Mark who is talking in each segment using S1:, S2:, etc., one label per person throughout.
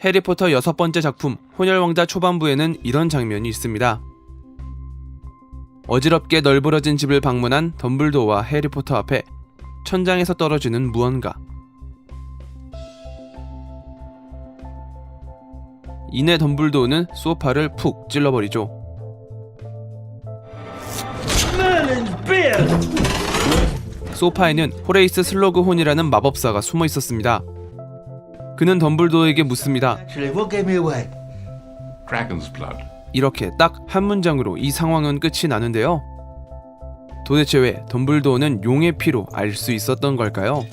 S1: 해리포터 6번째 작품 혼혈왕자 초반부에는 이런 장면이 있습니다. 어지럽게 널브러진 집을 방문한 덤블도어와 해리포터 앞에 천장에서 떨어지는 무언가. 이내 덤블도어는 소파를 푹 찔러버리죠. 소파에는 호레이스 슬로그혼이라는 마법사가 숨어 있었습니다. 그는 덤블도어에게 묻습니다. 이렇게 딱 한 문장으로 이 상황은 끝이 나는데요. 도대체 왜 덤블도어는 용의 피로 알 수 있었던 걸까요?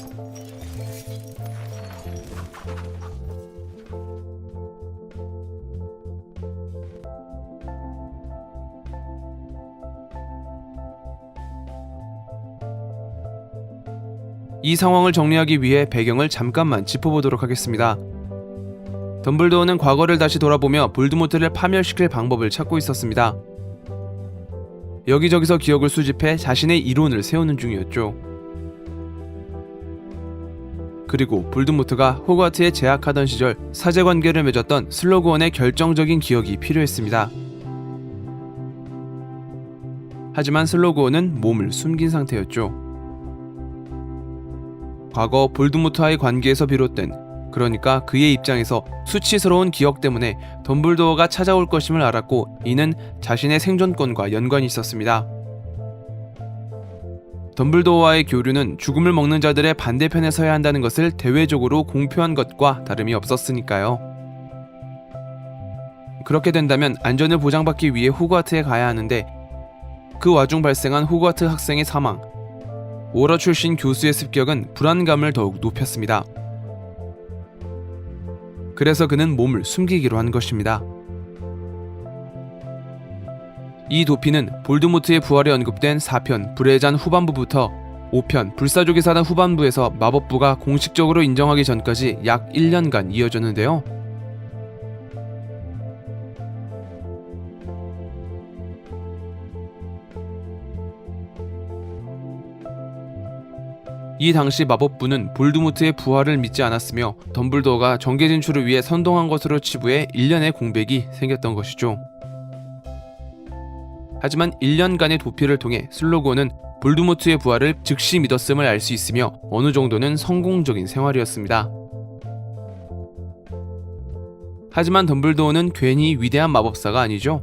S1: 이 상황을 정리하기 위해 배경을 잠깐만 짚어보도록 하겠습니다. 덤블도어는 과거를 다시 돌아보며 볼드모트를 파멸시킬 방법을 찾고 있었습니다. 여기저기서 기억을 수집해 자신의 이론을 세우는 중이었죠. 그리고 볼드모트가 호그와트에 재학하던 시절 사제관계를 맺었던 슬로그원의 결정적인 기억이 필요했습니다. 하지만 슬로그원은 몸을 숨긴 상태였죠. 과거 볼드모트와의 관계에서 비롯된, 그러니까 그의 입장에서 수치스러운 기억 때문에 덤블도어가 찾아올 것임을 알았고 이는 자신의 생존권과 연관이 있었습니다. 덤블도어와의 교류는 죽음을 먹는 자들의 반대편에 서야 한다는 것을 대외적으로 공표한 것과 다름이 없었으니까요. 그렇게 된다면 안전을 보장받기 위해 호그와트에 가야 하는데 그 와중 발생한 호그와트 학생의 사망, 오러 출신 교수의 습격은 불안감을 더욱 높였습니다. 그래서 그는 몸을 숨기기로 한 것입니다. 이 도피는 볼드모트의 부활에 언급된 4편 불의 잔 후반부부터 5편 불사조기 사단 후반부에서 마법부가 공식적으로 인정하기 전까지 약 1년간 이어졌는데요. 이 당시 마법부는 볼드모트의 부활을 믿지 않았으며 덤블도어가 정계 진출을 위해 선동한 것으로 치부해 1년의 공백이 생겼던 것이죠. 하지만 1년간의 도피를 통해 슬로그원은 볼드모트의 부활을 즉시 믿었음을 알 수 있으며 어느 정도는 성공적인 생활이었습니다. 하지만 덤블도어는 괜히 위대한 마법사가 아니죠.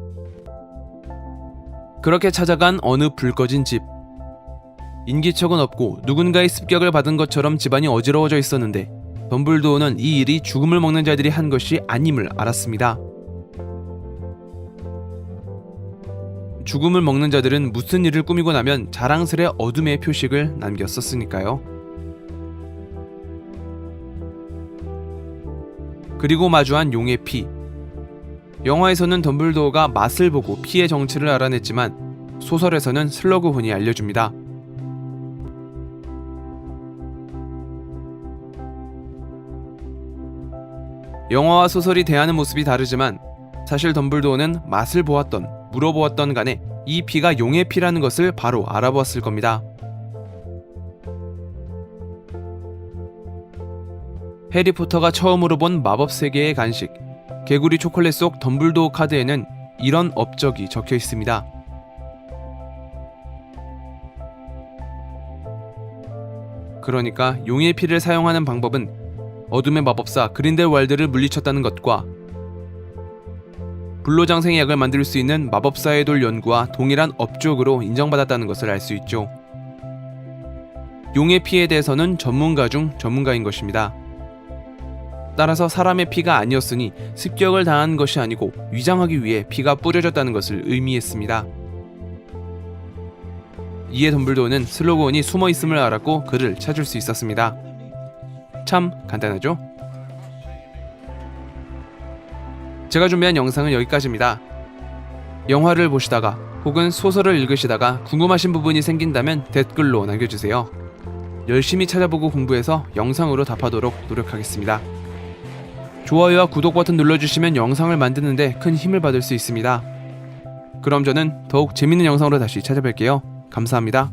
S1: 그렇게 찾아간 어느 불 꺼진 집. 인기척은 없고 누군가의 습격을 받은 것처럼 집안이 어지러워져 있었는데 덤블도어는 이 일이 죽음을 먹는 자들이 한 것이 아님을 알았습니다. 죽음을 먹는 자들은 무슨 일을 꾸미고 나면 자랑스레 어둠의 표식을 남겼었으니까요. 그리고 마주한 용의 피. 영화에서는 덤블도어가 맛을 보고 피의 정체를 알아냈지만 소설에서는 슬러그혼이 알려줍니다. 영화와 소설이 대하는 모습이 다르지만 사실 덤블도어는 맛을 보았던, 물어보았던 간에 이 피가 용의 피라는 것을 바로 알아보았을 겁니다. 해리포터가 처음으로 본 마법 세계의 간식, 개구리 초콜릿 속 덤블도어 카드에는 이런 업적이 적혀 있습니다. 그러니까 용의 피를 사용하는 방법은 어둠의 마법사 그린델왈드를 물리쳤다는 것과 불로장생의 약을 만들 수 있는 마법사의 돌 연구와 동일한 업적으로 인정받았다는 것을 알 수 있죠. 용의 피에 대해서는 전문가 중 전문가인 것입니다. 따라서 사람의 피가 아니었으니 습격을 당한 것이 아니고 위장하기 위해 피가 뿌려졌다는 것을 의미했습니다. 이에 덤블도어는 슬로그원이 숨어있음을 알았고 그를 찾을 수 있었습니다. 참 간단하죠? 제가 준비한 영상은 여기까지입니다. 영화를 보시다가 혹은 소설을 읽으시다가 궁금하신 부분이 생긴다면 댓글로 남겨주세요. 열심히 찾아보고 공부해서 영상으로 답하도록 노력하겠습니다. 좋아요와 구독 버튼 눌러주시면 영상을 만드는데 큰 힘을 받을 수 있습니다. 그럼 저는 더욱 재밌는 영상으로 다시 찾아뵐게요. 감사합니다.